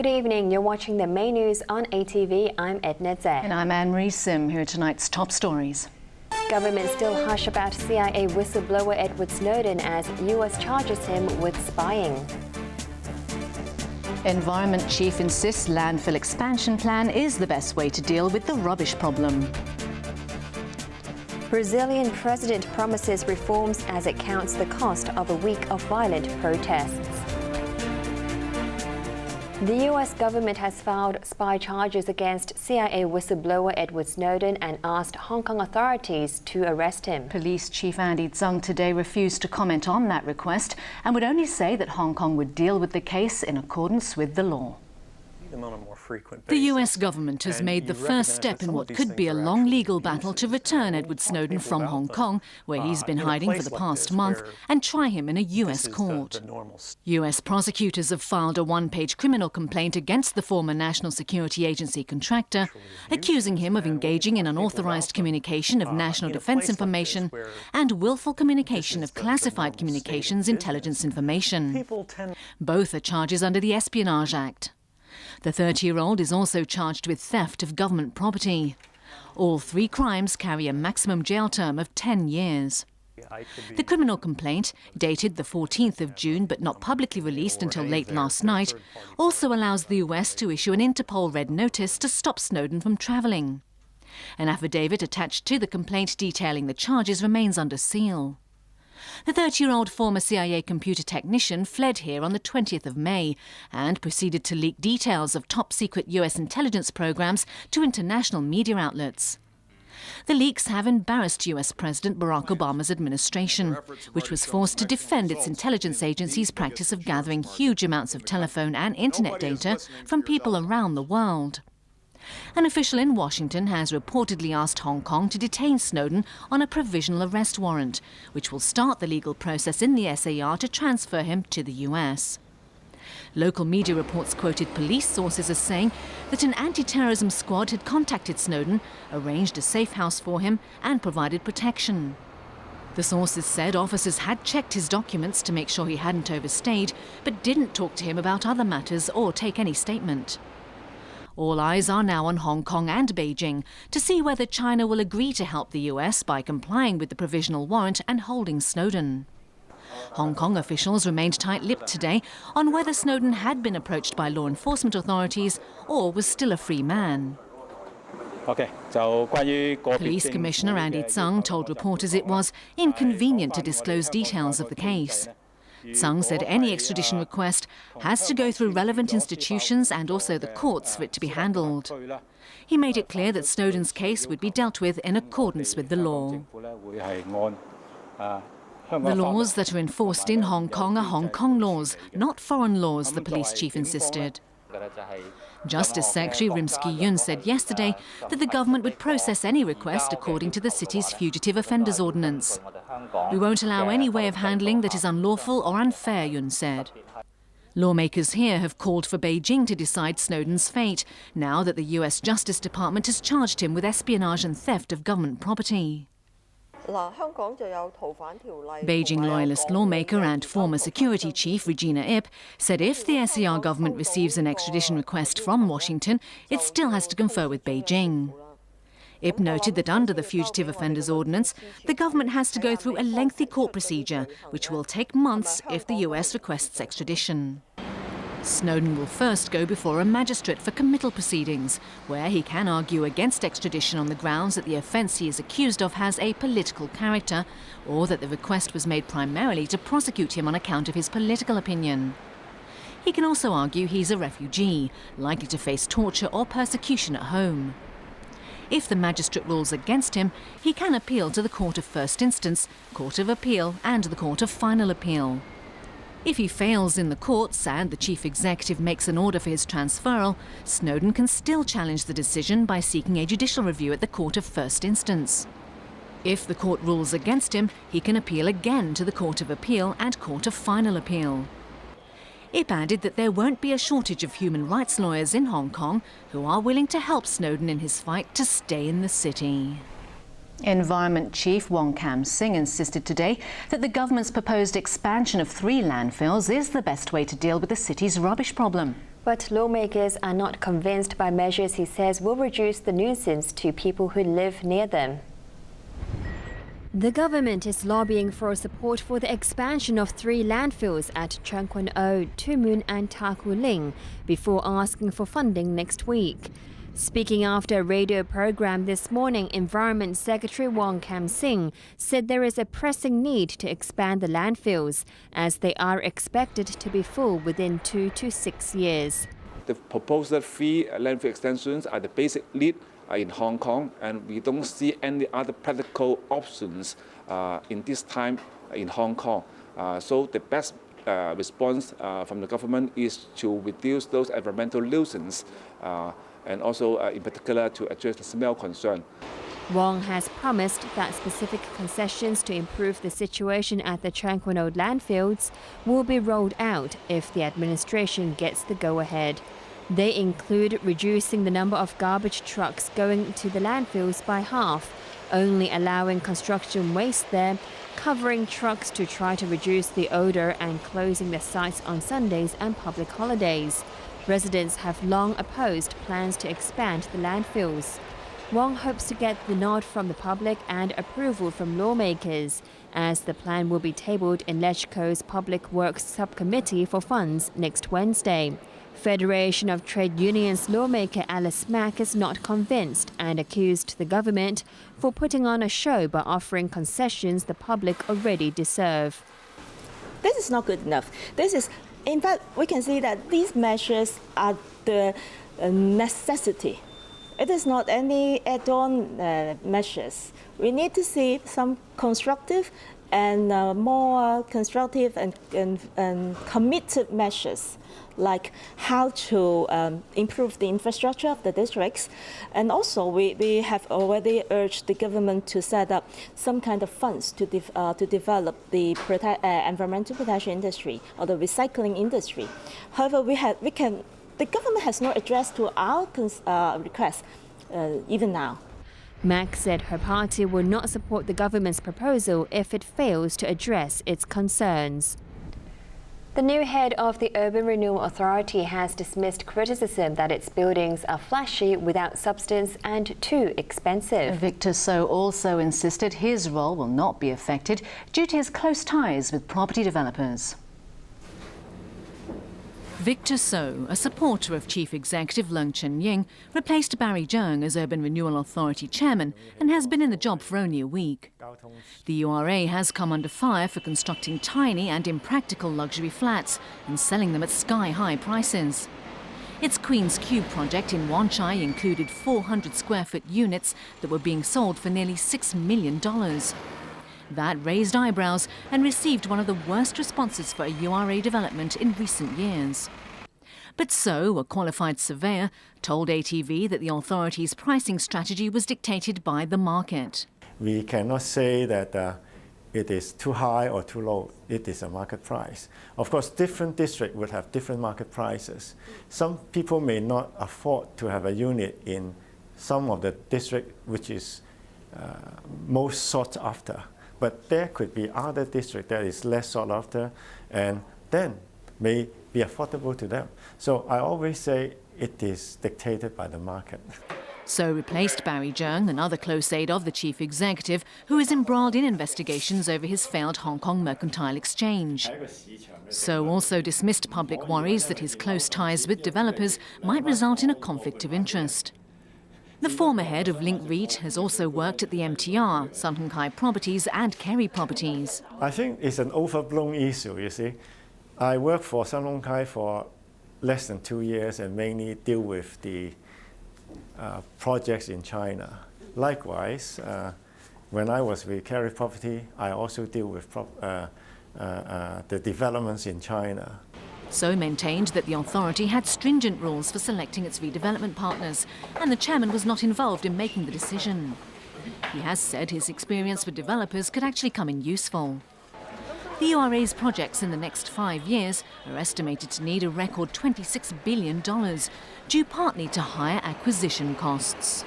Good evening. You're watching the main news on ATV. I'm Edna Tse. And I'm Anne-Marie Sim. Here are tonight's top stories. Government still hush about CIA whistleblower Edward Snowden as US charges him with spying. Environment chief insists landfill expansion plan is the best way to deal with the rubbish problem. Brazilian president promises reforms as it counts the cost of a week of violent protests. The US government has filed spy charges against CIA whistleblower Edward Snowden and asked Hong Kong authorities to arrest him. Police Chief Edna Tse today refused to comment on that request and would only say that Hong Kong would deal with the case in accordance with the law. The US government has made the first step in what could be a long legal battle to return Edward Snowden from Hong Kong, where he's been hiding for the past month, and try him in a US court. US prosecutors have filed a one-page criminal complaint against the former National Security Agency contractor, accusing him of engaging in unauthorized communication of national defense information and willful communication of classified communications intelligence information. Both are charges under the Espionage Act. The 30-year-old is also charged with theft of government property. All three crimes carry a maximum jail term of 10 years. The criminal complaint, dated the 14th of June but not publicly released until late last night, also allows the US to issue an Interpol red notice to stop Snowden from travelling. An affidavit attached to the complaint detailing the charges remains under seal. The 30-year-old former CIA computer technician fled here on the 20th of May and proceeded to leak details of top-secret US intelligence programs to international media outlets. The leaks have embarrassed US President Barack Obama's administration, which was forced to defend its intelligence agency's practice of gathering huge amounts of telephone and internet data from people around the world. An official in Washington has reportedly asked Hong Kong to detain Snowden on a provisional arrest warrant, which will start the legal process in the SAR to transfer him to the US. Local media reports quoted police sources as saying that an anti-terrorism squad had contacted Snowden, arranged a safe house for him and provided protection. The sources said officers had checked his documents to make sure he hadn't overstayed, but didn't talk to him about other matters or take any statement. All eyes are now on Hong Kong and Beijing to see whether China will agree to help the US by complying with the provisional warrant and holding Snowden. Hong Kong officials remained tight-lipped today on whether Snowden had been approached by law enforcement authorities or was still a free man. Police Commissioner Edna Tse told reporters it was inconvenient to disclose details of the case. Tse said any extradition request has to go through relevant institutions and also the courts for it to be handled. He made it clear that Snowden's case would be dealt with in accordance with the law. The laws that are enforced in Hong Kong are Hong Kong laws, not foreign laws, the police chief insisted. Justice Secretary Rimsky-Yun said yesterday that the government would process any request according to the city's Fugitive Offenders Ordinance. We won't allow any way of handling that is unlawful or unfair, Yun said. Lawmakers here have called for Beijing to decide Snowden's fate, now that the US Justice Department has charged him with espionage and theft of government property. Beijing loyalist lawmaker and former security chief Regina Ip said if the SAR government receives an extradition request from Washington, it still has to confer with Beijing. Ip noted that under the Fugitive Offenders Ordinance, the government has to go through a lengthy court procedure, which will take months if the US requests extradition. Snowden will first go before a magistrate for committal proceedings, where he can argue against extradition on the grounds that the offence he is accused of has a political character, or that the request was made primarily to prosecute him on account of his political opinion. He can also argue he's a refugee, likely to face torture or persecution at home. If the magistrate rules against him, he can appeal to the Court of First Instance, Court of Appeal and the Court of Final Appeal. If he fails in the courts and the chief executive makes an order for his transferal, Snowden can still challenge the decision by seeking a judicial review at the Court of First Instance. If the court rules against him, he can appeal again to the Court of Appeal and Court of Final Appeal. Ip added that there won't be a shortage of human rights lawyers in Hong Kong who are willing to help Snowden in his fight to stay in the city. Environment Chief Wong Kam-sing insisted today that the government's proposed expansion of 3 landfills is the best way to deal with the city's rubbish problem. But lawmakers are not convinced by measures he says will reduce the nuisance to people who live near them. The government is lobbying for support for the expansion of 3 landfills at Cheung Kwan O, Tu Mun and Ta Kwu Ling before asking for funding next week. Speaking after a radio program this morning, Environment Secretary Wong Kam-sing said there is a pressing need to expand the landfills as they are expected to be full within 2 to 6 years. The proposed 3 landfill extensions are the basic need in Hong Kong, and we don't see any other practical options in this time in Hong Kong. So the best response from the government is to reduce those environmental nuisance and also in particular to address the smell concern. Wong has promised that specific concessions to improve the situation at the Cheung Kwan O landfills will be rolled out if the administration gets the go-ahead. They include reducing the number of garbage trucks going to the landfills by half, only allowing construction waste there, covering trucks to try to reduce the odor, and closing the sites on Sundays and public holidays. Residents have long opposed plans to expand the landfills. Wong hopes to get the nod from the public and approval from lawmakers, as the plan will be tabled in LegCo's Public Works Subcommittee for funds next Wednesday. Federation of Trade Unions lawmaker Alice Mack is not convinced and accused the government for putting on a show by offering concessions the public already deserve. This is not good enough. In fact, we can see that these measures are the necessity. It is not any add-on measures. We need to see some constructive and more constructive and committed measures, like how to improve the infrastructure of the districts. And also we have already urged the government to set up some kind of funds to develop the environmental protection industry or the recycling industry. However, the government has not addressed to our request even now. Mack said her party will not support the government's proposal if it fails to address its concerns. The new head of the Urban Renewal Authority has dismissed criticism that its buildings are flashy without substance and too expensive. Victor Tse also insisted his role will not be affected due to his close ties with property developers. Victor Tse, a supporter of Chief Executive Leung Chun-ying, replaced Barry Jeong as Urban Renewal Authority chairman and has been in the job for only a week. The URA has come under fire for constructing tiny and impractical luxury flats and selling them at sky-high prices. Its Queen's Cube project in Wan Chai included 400 square-foot units that were being sold for nearly $6 million. That raised eyebrows and received one of the worst responses for a URA development in recent years. But Tse, a qualified surveyor, told ATV that the authority's pricing strategy was dictated by the market. We cannot say that it is too high or too low. It is a market price. Of course, different districts would have different market prices. Some people may not afford to have a unit in some of the district which is most sought after. But there could be other districts that is less sought after and then may be affordable to them. So I always say it is dictated by the market. Tse replaced Barry Jeong, another close aide of the chief executive, who is embroiled in investigations over his failed Hong Kong Mercantile Exchange. Tse also dismissed public worries that his close ties with developers might result in a conflict of interest. The former head of Link REIT has also worked at the MTR, Sun Hung Kai Properties and Kerry Properties. I think it's an overblown issue, you see. I worked for Sun Hung Kai for less than 2 years and mainly deal with the projects in China. Likewise, when I was with Kerry Property, I also deal with the developments in China. Tse maintained that the authority had stringent rules for selecting its redevelopment partners, and the chairman was not involved in making the decision. He has said his experience with developers could actually come in useful. The URA's projects in the next 5 years are estimated to need a record $26 billion, due partly to higher acquisition costs.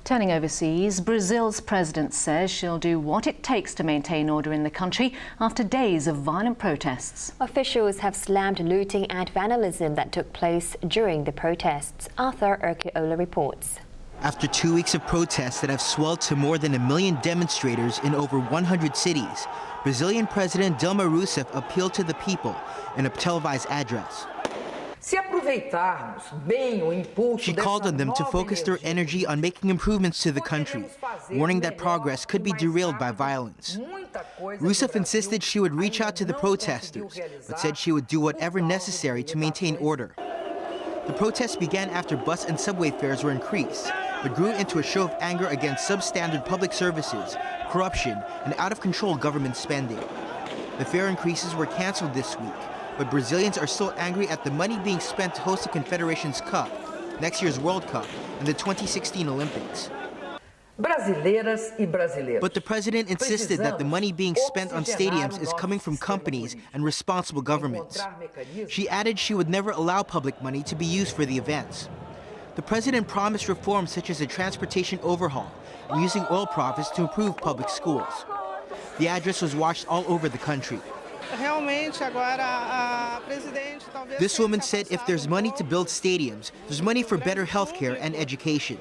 Turning overseas, Brazil's president says she'll do what it takes to maintain order in the country after days of violent protests. Officials have slammed looting and vandalism that took place during the protests. Arthur Urquiola reports. After 2 weeks of protests that have swelled to more than 1 million demonstrators in over 100 cities, Brazilian President Dilma Rousseff appealed to the people in a televised address. She called on them to focus their energy on making improvements to the country, warning that progress could be derailed by violence. Rousseff insisted she would reach out to the protesters, but said she would do whatever necessary to maintain order. The protests began after bus and subway fares were increased, but grew into a show of anger against substandard public services, corruption, and out-of-control government spending. The fare increases were canceled this week, but Brazilians are still angry at the money being spent to host the Confederations Cup, next year's World Cup, and the 2016 Olympics. But the president insisted that the money being spent on stadiums is coming from companies and responsible governments. She added she would never allow public money to be used for the events. The president promised reforms such as a transportation overhaul and using oil profits to improve public schools. The address was watched all over the country. This woman said if there's money to build stadiums, there's money for better healthcare and education.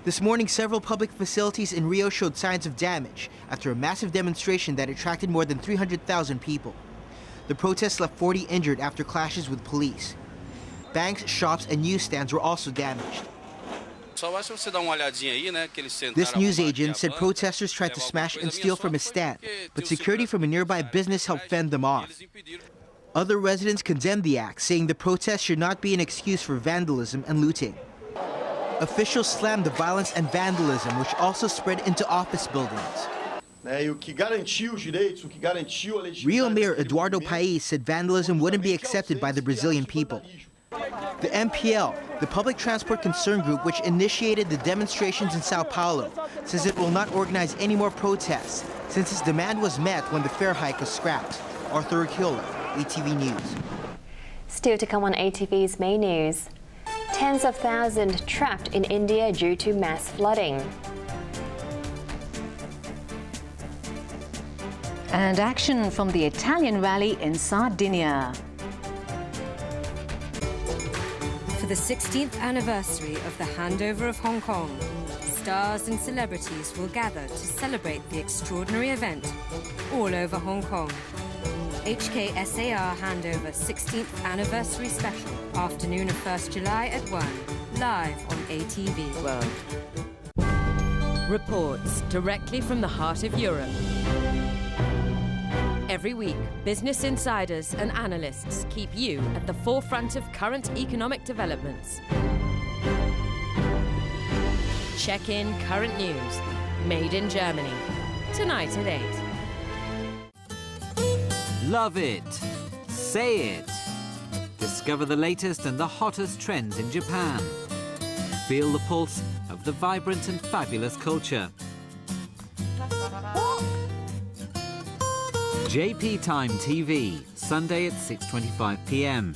This morning, several public facilities in Rio showed signs of damage after a massive demonstration that attracted more than 300,000 people. The protests left 40 injured after clashes with police. Banks, shops, and newsstands were also damaged. This newsagent said protesters tried to smash and steal from his stand, but security from a nearby business helped fend them off. Other residents condemned the act, saying the protest should not be an excuse for vandalism and looting. Officials slammed the violence and vandalism, which also spread into office buildings. Rio Mayor Eduardo Paes said vandalism wouldn't be accepted by the Brazilian people. The MPL, the Public Transport Concern Group which initiated the demonstrations in Sao Paulo, says it will not organize any more protests since its demand was met when the fare hike was scrapped. Arthur Urquiola, ATV News. Still to come on ATV's main news. Tens of thousands trapped in India due to mass flooding. And action from the Italian rally in Sardinia. For the 16th anniversary of the handover of Hong Kong, stars and celebrities will gather to celebrate the extraordinary event all over Hong Kong. HKSAR Handover 16th Anniversary Special, afternoon of 1st July at 1, live on ATV World. Reports directly from the heart of Europe. Every week, business insiders and analysts keep you at the forefront of current economic developments. Check in current news, made in Germany. Tonight at 8. Love it. Say it. Discover the latest and the hottest trends in Japan. Feel the pulse of the vibrant and fabulous culture. JP Time TV, Sunday at 6:25 p.m.